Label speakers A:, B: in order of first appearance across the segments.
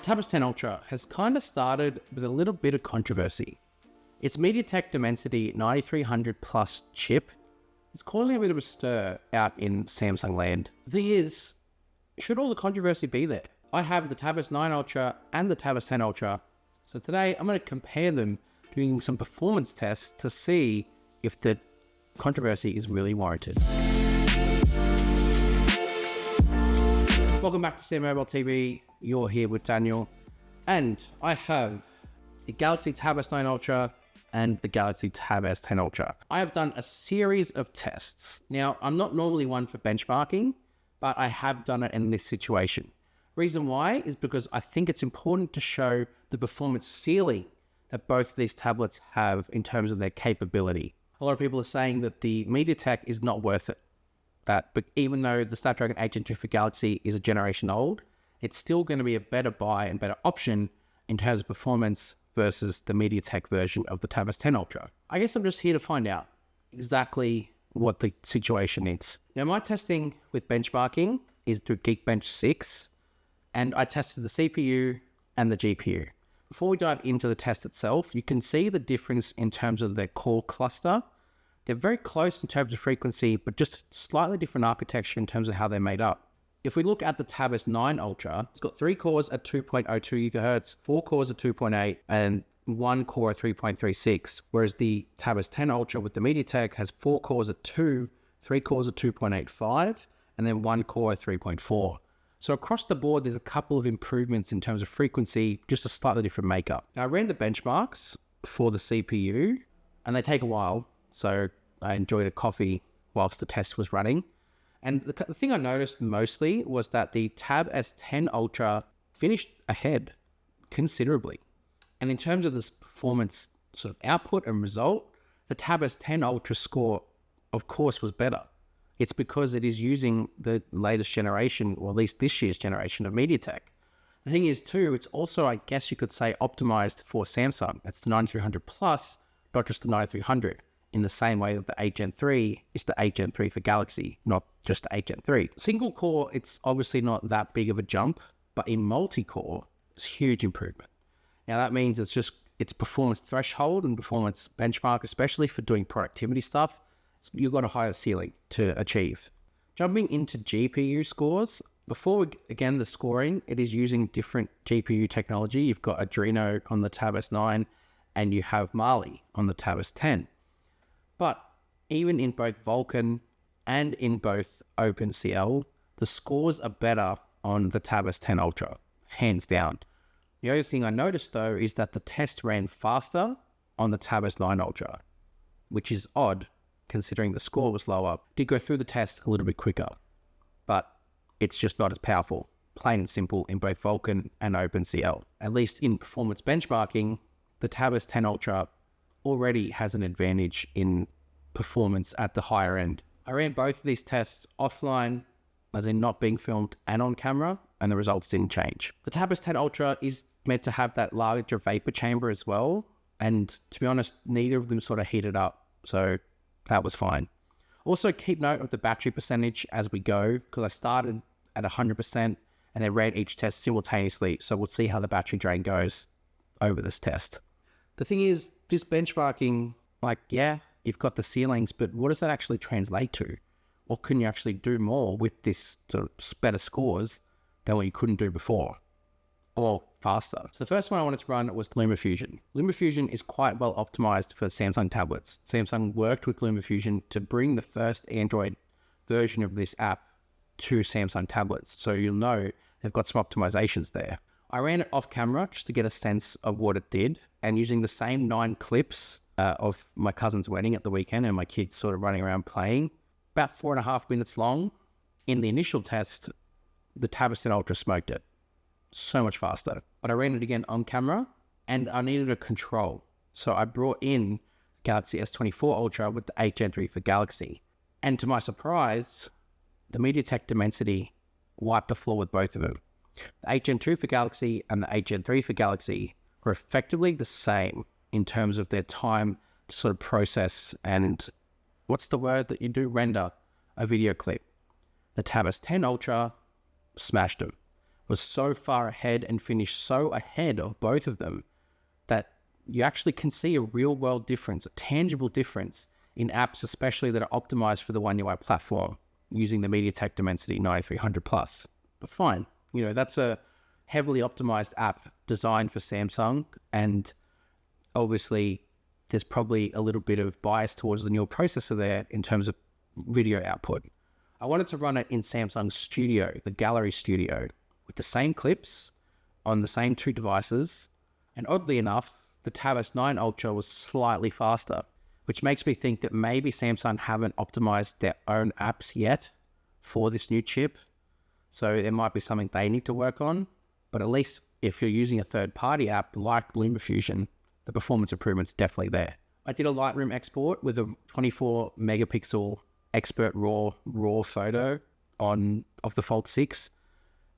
A: Tab S10 Ultra has kind of started with a little bit of controversy. Its MediaTek Dimensity 9300 Plus chip is causing a bit of a stir out in Samsung land. The thing is, should all the controversy be there? I have the Tab S9 Ultra and the Tab S10 Ultra, so today I'm going to compare them, doing some performance tests to see if the controversy is really warranted. Welcome back to SamMobile TV. You're here with Daniel, and I have the Galaxy Tab S9 Ultra and the Galaxy Tab S10 Ultra. I have done a series of tests. Now, I'm not normally one for benchmarking, but I have done it in this situation. Reason why is because I think it's important to show the performance ceiling that both of these tablets have in terms of their capability. A lot of people are saying that the MediaTek is not worth it. But even though the Snapdragon 8 Gen 2 for Galaxy is a generation old, it's still going to be a better buy and better option in terms of performance versus the MediaTek version of the Tab S10 Ultra. I guess I'm just here to find out exactly what the situation is. Now, my testing with benchmarking is through Geekbench 6, and I tested the CPU and the GPU. Before we dive into the test itself, you can see the difference in terms of their core cluster. They're very close in terms of frequency, but just slightly different architecture in terms of how they're made up. If we look at the Tab S9 Ultra, it's got 3 cores at 2.02 GHz, 4 cores at 2.8, and 1 core at 3.36, whereas the Tab S10 Ultra with the MediaTek has 4 cores at 2, 3 cores at 2.85, and then 1 core at 3.4. So across the board, there's a couple of improvements in terms of frequency, just a slightly different makeup. Now, I ran the benchmarks for the CPU, and they take a while, so I enjoyed a coffee whilst the test was running. And the thing I noticed mostly was that the Tab S10 Ultra finished ahead considerably. And in terms of this performance sort of output and result, the Tab S10 Ultra score, of course, was better. It's because it is using the latest generation, or at least this year's generation of MediaTek. The thing is too, it's also, I guess you could say, optimized for Samsung. It's the 9300 Plus, not just the 9300. In the same way that the 8 Gen 3 is the 8 Gen 3 for Galaxy, not just the 8 Gen 3. Single core, it's obviously not that big of a jump, but in multi-core, it's a huge improvement. Now that means it's performance threshold and performance benchmark, especially for doing productivity stuff, you've got a higher ceiling to achieve. Jumping into GPU scores, before, again, the scoring, it is using different GPU technology. You've got Adreno on the Tab S9, and you have Mali on the Tab S10. But even in both Vulkan and in both OpenCL, the scores are better on the Tab S10 Ultra, hands down. The only thing I noticed though is that the test ran faster on the Tab S9 Ultra, which is odd considering the score was lower. Did go through the test a little bit quicker, but it's just not as powerful, plain and simple, in both Vulkan and OpenCL. At least in performance benchmarking, the Tab S10 Ultra already has an advantage in performance at the higher end. I ran both of these tests offline, as in not being filmed, and on camera, and the results didn't change. The Tab S10 Ultra is meant to have that larger vapor chamber as well, and to be honest, neither of them sort of heated up, so that was fine. Also, keep note of the battery percentage as we go, because I started at 100% and then ran each test simultaneously, so we'll see how the battery drain goes over this test. The thing is, this benchmarking, yeah, you've got the ceilings, but what does that actually translate to? What can you actually do more with this sort of better scores than what you couldn't do before, or faster? So the first one I wanted to run was LumaFusion. LumaFusion is quite well optimized for Samsung tablets. Samsung worked with LumaFusion to bring the first Android version of this app to Samsung tablets. So you'll know they've got some optimizations there. I ran it off camera just to get a sense of what it did, and using the same 9 clips of my cousin's wedding at the weekend and my kids sort of running around playing, about 4.5 minutes long. In the initial test, the Tab S10 Ultra smoked it. So much faster. But I ran it again on camera, and I needed a control. So I brought in Galaxy S24 Ultra with the 8 Gen 3 for Galaxy. And to my surprise, the MediaTek Dimensity wiped the floor with both of them. The 8 Gen 2 for Galaxy and the 8 Gen 3 for Galaxy were effectively the same in terms of their time to sort of process and, what's the word that you do, render a video clip. The Tab S10 Ultra smashed them. was so far ahead and finished so ahead of both of them that you actually can see a real world difference, a tangible difference in apps, especially that are optimized for the One UI platform using the MediaTek Dimensity 9300 Plus. But fine, that's a heavily optimized app designed for Samsung, and obviously there's probably a little bit of bias towards the newer processor there in terms of video output. I wanted to run it in Samsung's Studio, the Gallery Studio, with the same clips on the same two devices, and oddly enough, the Tab S10 Ultra was slightly faster, which makes me think that maybe Samsung haven't optimized their own apps yet for this new chip. So there might be something they need to work on, but at least if you're using a third-party app like LumaFusion, the performance improvement's definitely there. I did a Lightroom export with a 24 megapixel expert raw photo of the Fold 6,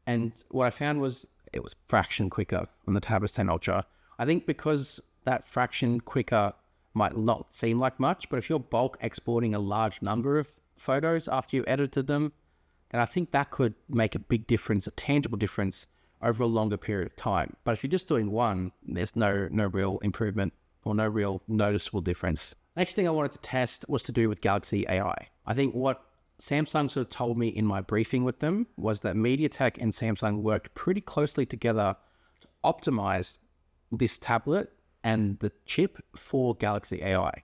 A: and what I found was it was fraction quicker on the Tab S10 Ultra. I think because that fraction quicker might not seem like much, but if you're bulk exporting a large number of photos after you edited them, then I think that could make a big difference, a tangible difference over a longer period of time. But if you're just doing one, there's no real improvement or no real noticeable difference. Next thing I wanted to test was to do with Galaxy AI. I think what Samsung sort of told me in my briefing with them was that MediaTek and Samsung worked pretty closely together to optimize this tablet and the chip for Galaxy AI.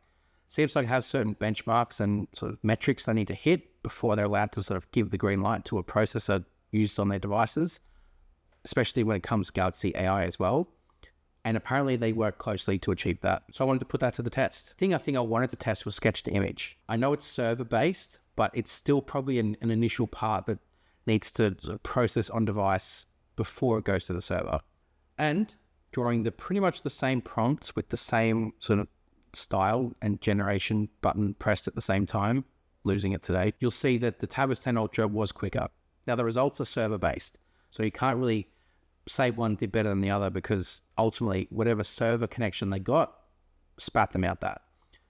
A: Samsung has certain benchmarks and sort of metrics they need to hit before they're allowed to sort of give the green light to a processor used on their devices, especially when it comes to Galaxy AI as well. And apparently they work closely to achieve that. So I wanted to put that to the test. The thing I think I wanted to test was sketch to image. I know it's server-based, but it's still probably an initial part that needs to sort of process on device before it goes to the server. And drawing pretty much the same prompts with the same sort of style and generation button pressed at the same time, losing it today, you'll see that the Tab S10 Ultra was quicker. Now the results are server-based, so you can't really say one did better than the other because ultimately whatever server connection they got spat them out that.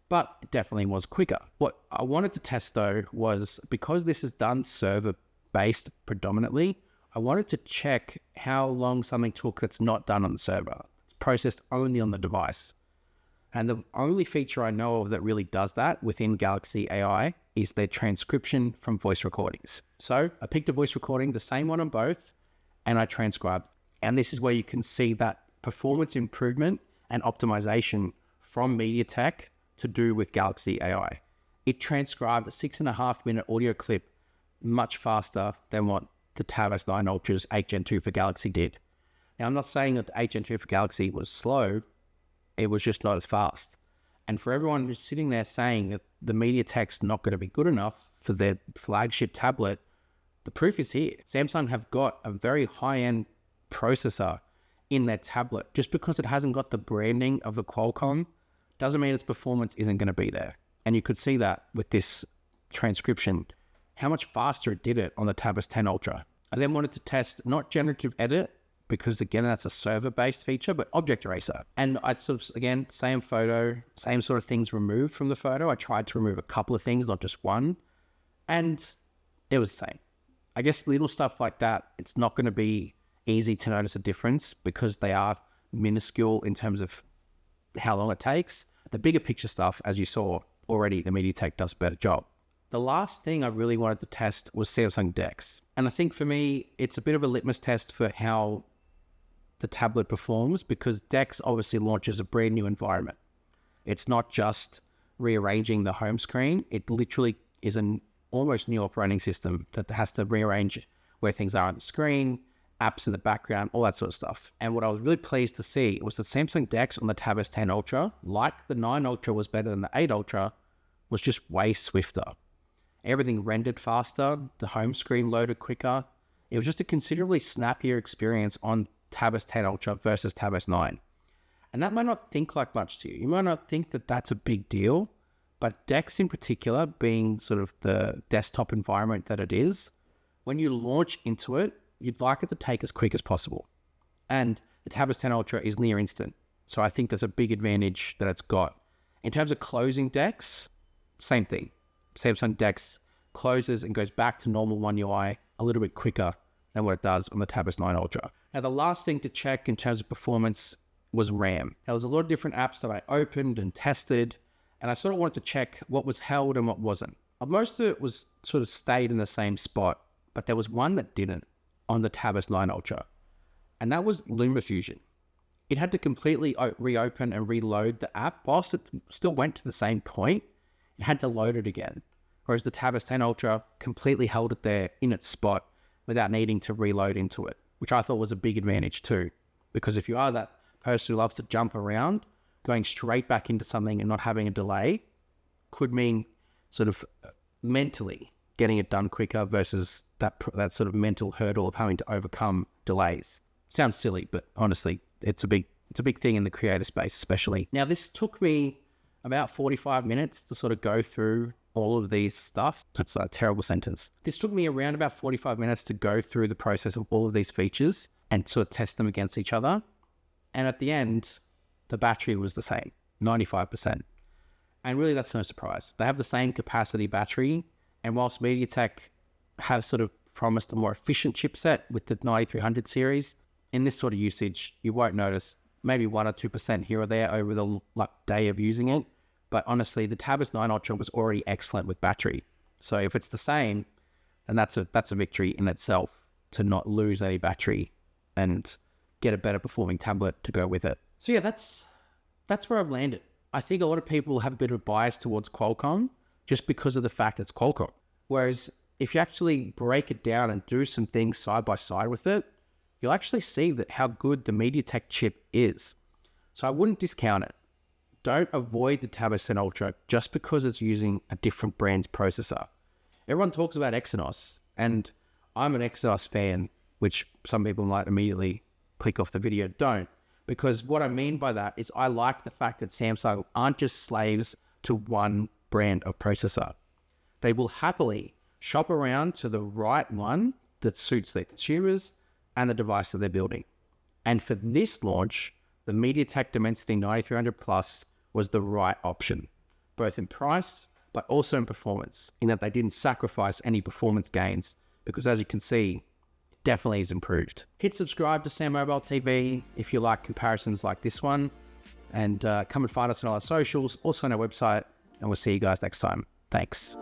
A: But it definitely was quicker. What I wanted to test though was, because this is done server-based predominantly, I wanted to check how long something took that's not done on the server. It's processed only on the device. And the only feature I know of that really does that within Galaxy AI is their transcription from voice recordings. So I picked a voice recording, the same one on both, and I transcribed. And this is where you can see that performance improvement and optimization from MediaTek to do with Galaxy AI. It transcribed a 6.5 minute audio clip much faster than what the Tab S9 Ultra's 8 Gen 2 for Galaxy did. Now, I'm not saying that the 8 Gen 2 for Galaxy was slow, it was just not as fast. And for everyone who's sitting there saying that the MediaTek's not going to be good enough for their flagship tablet, the proof is here. Samsung have got a very high-end processor in their tablet. Just because it hasn't got the branding of the Qualcomm doesn't mean its performance isn't going to be there. And you could see that with this transcription, how much faster it did it on the Tab S10 Ultra. I then wanted to test not generative edit, because again, that's a server-based feature, but object eraser. And I'd sort of, again, same photo, same sort of things removed from the photo. I tried to remove a couple of things, not just one, and it was the same. I guess little stuff like that, it's not going to be easy to notice a difference because they are minuscule in terms of how long it takes. The bigger picture stuff, as you saw already, the MediaTek does a better job. The last thing I really wanted to test was Samsung DeX. And I think for me, it's a bit of a litmus test for how the tablet performs, because DeX obviously launches a brand new environment. It's not just rearranging the home screen. It literally is an almost new operating system that has to rearrange where things are on the screen, apps in the background, all that sort of stuff. And what I was really pleased to see was that Samsung DeX on the Tab S10 Ultra, like the 9 Ultra was better than the 8 Ultra, was just way swifter. Everything rendered faster, the home screen loaded quicker. It was just a considerably snappier experience on Tab S10 Ultra versus Tab S9. And that might not think like much to you. You might not think that that's a big deal, but DeX in particular, being sort of the desktop environment that it is, when you launch into it, you'd like it to take as quick as possible. And the Tab S10 Ultra is near instant. So I think that's a big advantage that it's got. In terms of closing DeX, same thing. Samsung DeX closes and goes back to normal One UI a little bit quicker than what it does on the Tab S9 Ultra. Now, the last thing to check in terms of performance was RAM. There was a lot of different apps that I opened and tested, and I sort of wanted to check what was held and what wasn't. Most of it was sort of stayed in the same spot, but there was one that didn't on the Tab S9 Ultra, and that was LumaFusion. It had to completely reopen and reload the app. Whilst it still went to the same point, it had to load it again. Whereas the Tab S10 Ultra completely held it there in its spot without needing to reload into it, which I thought was a big advantage too. Because if you are that person who loves to jump around, going straight back into something and not having a delay could mean sort of mentally getting it done quicker versus that sort of mental hurdle of having to overcome delays. Sounds silly, but honestly, it's a big thing in the creator space, especially. Now, this took me about 45 minutes to sort of go through all of these stuff. That's a terrible sentence. This took me around about 45 minutes to go through the process of all of these features and sort of test them against each other. And at the end, the battery was the same, 95%. And really, that's no surprise. They have the same capacity battery. And whilst MediaTek have sort of promised a more efficient chipset with the 9300 series, in this sort of usage, you won't notice maybe 1 or 2% here or there over the day of using it. But honestly, the Tab S9 Ultra was already excellent with battery. So if it's the same, then that's a victory in itself to not lose any battery and get a better performing tablet to go with it. So yeah, that's where I've landed. I think a lot of people have a bit of a bias towards Qualcomm just because of the fact it's Qualcomm. Whereas if you actually break it down and do some things side by side with it, you'll actually see that how good the MediaTek chip is. So I wouldn't discount it. Don't avoid the Tab S10 Ultra just because it's using a different brand's processor. Everyone talks about Exynos, and I'm an Exynos fan, which some people might immediately click off the video. Don't. Because what I mean by that is I like the fact that Samsung aren't just slaves to one brand of processor. They will happily shop around to the right one that suits their consumers and the device that they're building. And for this launch, the MediaTek Dimensity 9300 Plus was the right option, both in price, but also in performance, in that they didn't sacrifice any performance gains, because as you can see, it definitely is improved. Hit subscribe to SamMobile TV if you like comparisons like this one, and come and find us on all our socials, also on our website, and we'll see you guys next time. Thanks.